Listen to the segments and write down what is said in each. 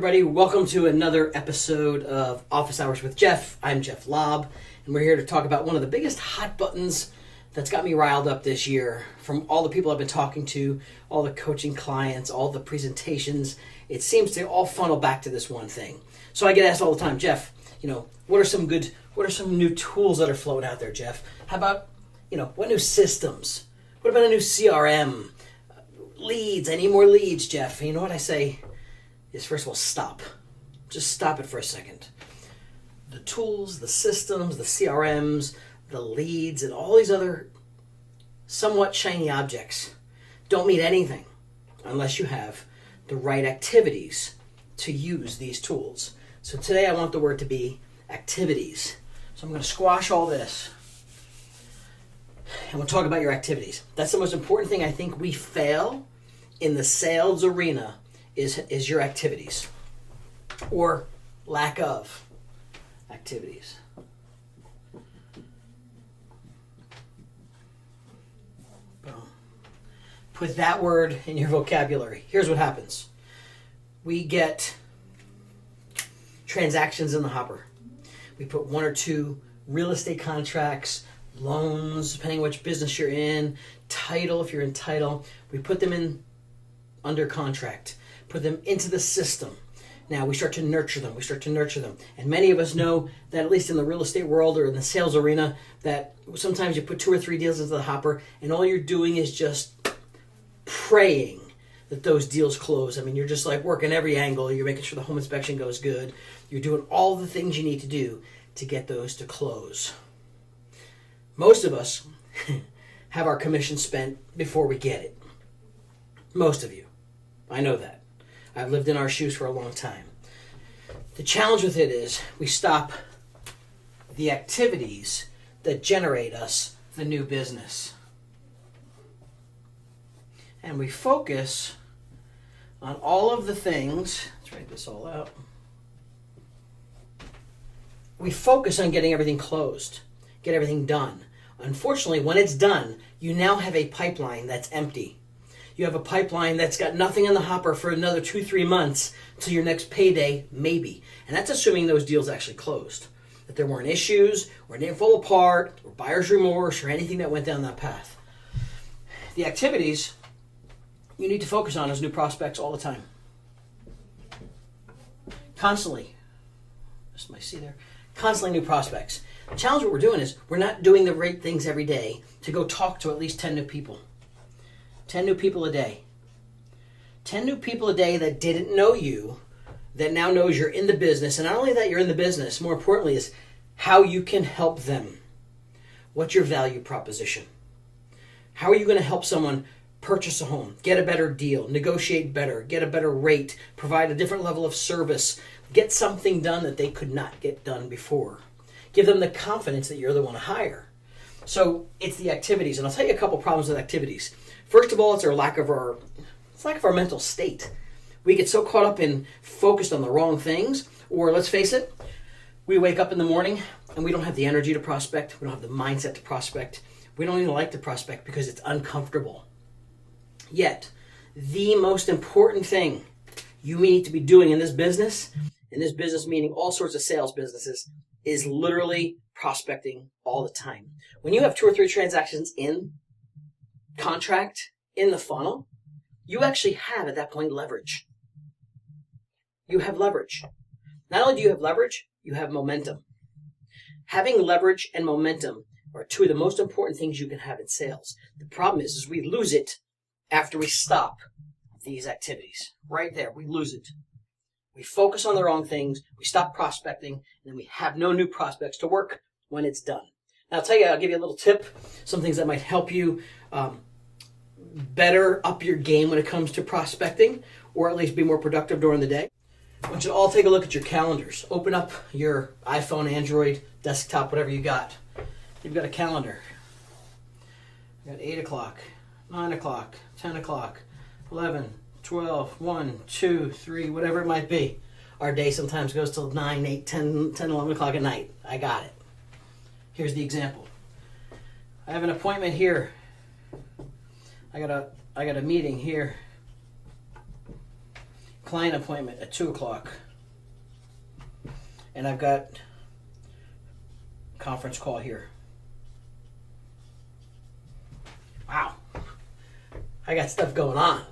everybody. Welcome to another episode of Office Hours with Jeff. I'm Jeff Lobb, and we're here to talk about one of the biggest hot buttons that's got me riled up this year. From all the people I've been talking to, all the coaching clients, all the presentations, it seems to all funnel back to this one thing. So I get asked all the time, Jeff, what are some new tools that are floating out there, Jeff? How about, what new systems? What about a new CRM? Leads, I need more leads, Jeff. And you know what I say is, first of all, stop. Just stop it for a second. The tools, the systems, the CRMs, the leads, and all these other somewhat shiny objects don't mean anything unless you have the right activities to use these tools. So today I want the word to be activities. So I'm going to squash all this and we'll talk about your activities. That's the most important thing I think we fail in the sales arena is your activities or lack of activities. Boom. Put that word in your vocabulary. Here's what happens. We get transactions in the hopper. We put one or two real estate contracts, loans, depending on which business you're in, title if you're in title. We put them in under contract, put them into the system. Now we start to nurture them. And many of us know that, at least in the real estate world or in the sales arena, that sometimes you put 2 or 3 deals into the hopper and all you're doing is just praying that those deals close. I mean, you're just like working every angle. You're making sure the home inspection goes good. You're doing all the things you need to do to get those to close. Most of us have our commission spent before we get it. Most of you. I know that. I've lived in our shoes for a long time. The challenge with it is we stop the activities that generate us the new business. And we focus on all of the things. Let's write this all out. We focus on getting everything closed, get everything done. Unfortunately, when it's done, you now have a pipeline that's empty. You have a pipeline that's got nothing in the hopper for another 2-3 months till your next payday, maybe. And that's assuming those deals actually closed. That there weren't issues, or it didn't fall apart, or buyer's remorse, or anything that went down that path. The activities you need to focus on as new prospects all the time. Constantly. Just my C there. Constantly new prospects. The challenge what we're doing is we're not doing the right things every day to go talk to at least 10 new people. 10 new people a day. 10 new people a day that didn't know you, that now knows you're in the business. And not only that you're in the business, more importantly is how you can help them. What's your value proposition? How are you going to help someone purchase a home, get a better deal, negotiate better, get a better rate, provide a different level of service, get something done that they could not get done before? Give them the confidence that you're the one to hire. So it's the activities. And I'll tell you a couple problems with activities. First of all, it's lack of our mental state. We get so caught up in focused on the wrong things, or let's face it, we wake up in the morning and we don't have the energy to prospect. We don't have the mindset to prospect. We don't even like to prospect because it's uncomfortable. Yet, the most important thing you need to be doing in this business meaning all sorts of sales businesses, is literally prospecting all the time. When you have 2 or 3 transactions in contract in the funnel, you actually have at that point leverage. You have leverage. Not only do you have leverage, you have momentum. Having leverage and momentum are 2 of the most important things you can have in sales. The problem is we lose it after we stop these activities. Right there, we lose it. We focus on the wrong things, we stop prospecting, and then we have no new prospects to work when it's done. Now I'll give you a little tip, some things that might help you better up your game when it comes to prospecting, or at least be more productive during the day. I want you to all take a look at your calendars. Open up your iPhone, Android, desktop, whatever you got. You've got a calendar. You've got 8 o'clock, 9 o'clock, 10 o'clock, 11, 12, 1, 2, 3, whatever it might be. Our day sometimes goes till 9, 8, 10, 11 o'clock at night. I got it. Here's the example. I have an appointment here. I got a meeting here. client appointment at 2 o'clock. And I've got conference call here. Wow. I got stuff going on.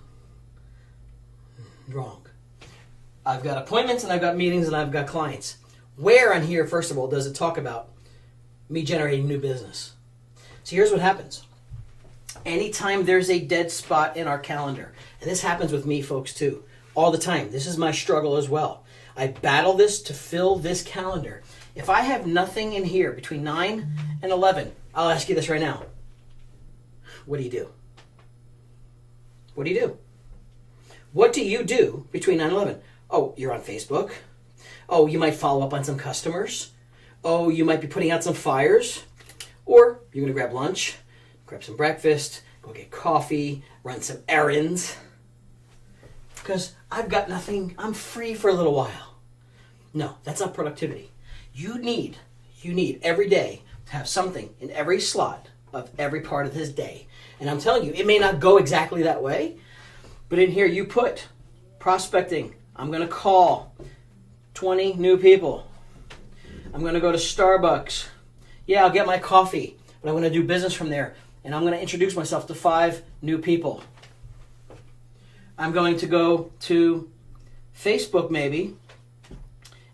Wrong. I've got appointments and I've got meetings and I've got clients. Where on here, first of all, does it talk about me generating new business? So here's what happens. Anytime there's a dead spot in our calendar, and this happens with me, folks, too, all the time. This is my struggle as well. I battle this to fill this calendar. If I have nothing in here between 9 and 11, I'll ask you this right now. What do you do? What do you do? What do you do between 9 and 11? Oh, you're on Facebook. Oh, you might follow up on some customers. Oh, you might be putting out some fires. Or you're going to grab lunch, grab some breakfast, go get coffee, run some errands. Because I've got nothing, I'm free for a little while. No, that's not productivity. You need every day to have something in every slot of every part of this day. And I'm telling you, it may not go exactly that way, but in here you put prospecting. I'm going to call 20 new people. I'm going to go to Starbucks. Yeah, I'll get my coffee, but I'm going to do business from there. And I'm going to introduce myself to 5 new people. I'm going to go to Facebook maybe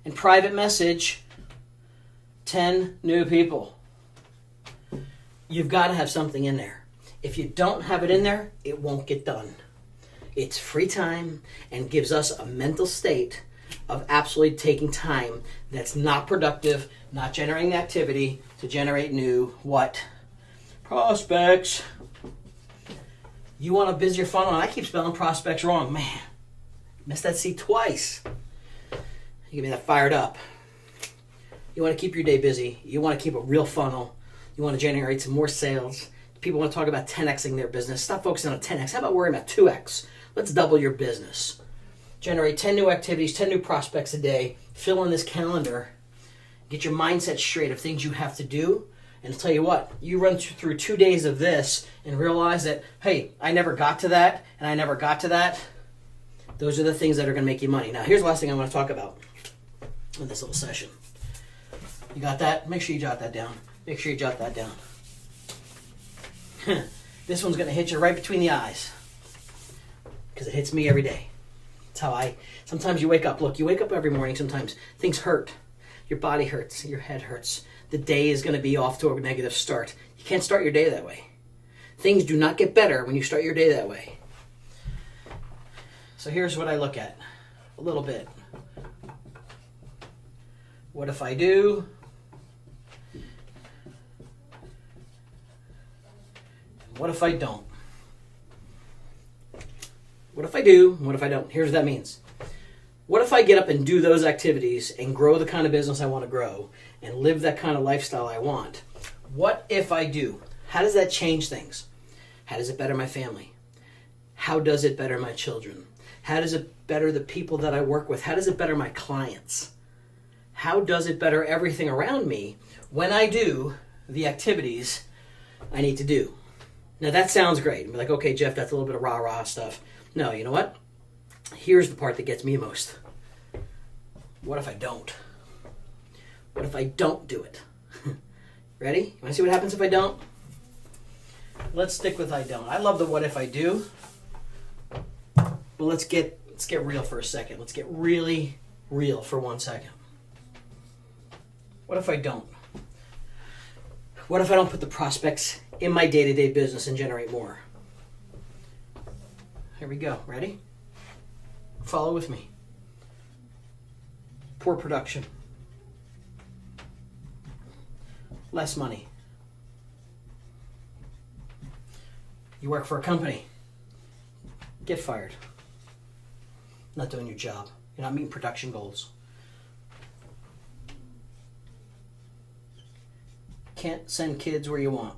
and private message 10 new people. You've got to have something in there. If you don't have it in there, it won't get done. It's free time and gives us a mental state of absolutely taking time that's not productive, not generating activity to generate new what? Prospects. You want to busy your funnel, and I keep spelling prospects wrong. Man, missed that C twice. You get me that fired up. You want to keep your day busy. You want to keep a real funnel. You want to generate some more sales. People want to talk about 10xing their business. Stop focusing on 10x. How about worrying about 2x? Let's double your business. Generate 10 new activities, 10 new prospects a day. Fill in this calendar. Get your mindset straight of things you have to do. And I'll tell you what, you run through 2 days of this and realize that, hey, I never got to that, and I never got to that. Those are the things that are going to make you money. Now, here's the last thing I want to talk about in this little session. You got that? Make sure you jot that down. Make sure you jot that down. This one's going to hit you right between the eyes because it hits me every day. It's how sometimes you wake up. Look, you wake up every morning. Sometimes things hurt. Your body hurts. Your head hurts. The day is going to be off to a negative start. You can't start your day that way. Things do not get better when you start your day that way. So here's what I look at a little bit. What if I do? What if I don't? What if I do? What if I don't? Here's what that means. What if I get up and do those activities and grow the kind of business I want to grow and live that kind of lifestyle I want? What if I do? How does that change things? How does it better my family? How does it better my children? How does it better the people that I work with? How does it better my clients? How does it better everything around me when I do the activities I need to do? Now that sounds great. I'm like, okay, Jeff, that's a little bit of rah-rah stuff. No, you know what? Here's the part that gets me most. What if I don't? What if I don't do it? Ready? You want to see what happens if I don't? Let's stick with I don't. I love the what if I do. But let's get real for a second. Let's get really real for 1 second. What if I don't? What if I don't put the prospects in my day-to-day business and generate more? Here we go. Ready? Follow with me. Poor production. Less money. You work for a company. Get fired. Not doing your job. You're not meeting production goals. Can't send kids where you want.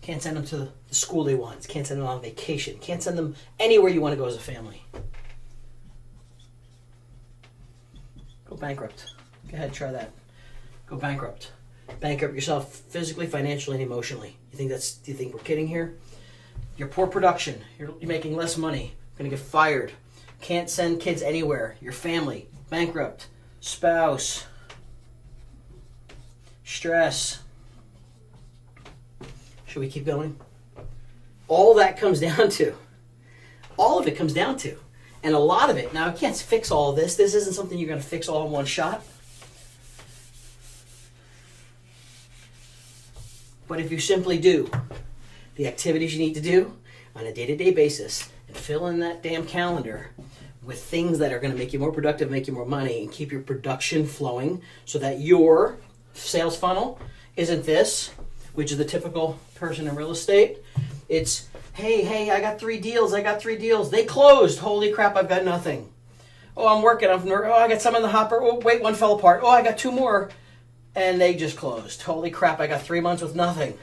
Can't send them to the school they want. Can't send them on vacation. Can't send them anywhere you want to go as a family. Go bankrupt. Go ahead, try that. Go bankrupt. Bankrupt yourself physically, financially, and emotionally. Do you think we're kidding here? Your poor production. You're making less money. Going to get fired. Can't send kids anywhere. Your family. Bankrupt. Spouse. Stress. Should we keep going? All that comes down to. All of it comes down to. And a lot of it. Now, I can't fix all of this. This isn't something you're going to fix all in one shot. But if you simply do the activities you need to do on a day-to-day basis and fill in that damn calendar with things that are going to make you more productive, make you more money, and keep your production flowing so that your sales funnel isn't this, which is the typical person in real estate. It's, hey, I got 3 deals. They closed. Holy crap, I've got nothing. Oh, I'm working. I got some in the hopper. Oh, wait, one fell apart. Oh, I got 2 more. And they just closed. Holy crap, I got 3 months with nothing.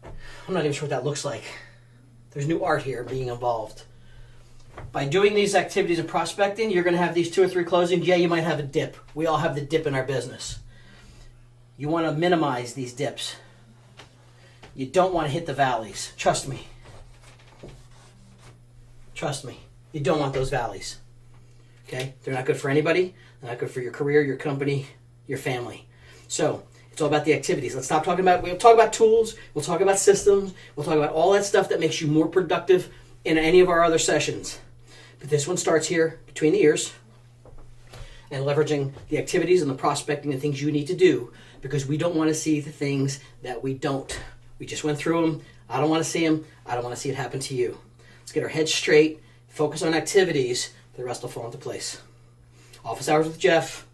I'm not even sure what that looks like. There's new art here being involved. By doing these activities of prospecting, you're going to have these 2 or 3 closings. Yeah, you might have a dip. We all have the dip in our business. You want to minimize these dips. You don't want to hit the valleys. Trust me. Trust me. You don't want those valleys. Okay? They're not good for anybody. They're not good for your career, your company, your family. So it's all about the activities. We'll talk about tools. We'll talk about systems. We'll talk about all that stuff that makes you more productive in any of our other sessions. But this one starts here between the ears and leveraging the activities and the prospecting and things you need to do, because we don't want to see the things that we don't. We just went through them. I don't want to see them. I don't want to see it happen to you. Let's get our heads straight, focus on activities. The rest will fall into place. Office Hours with Jeff.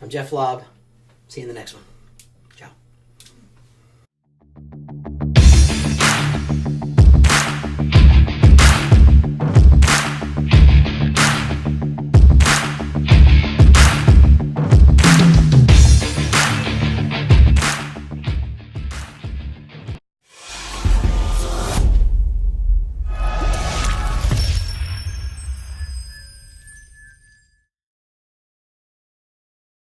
I'm Jeff Lobb. See you in the next one.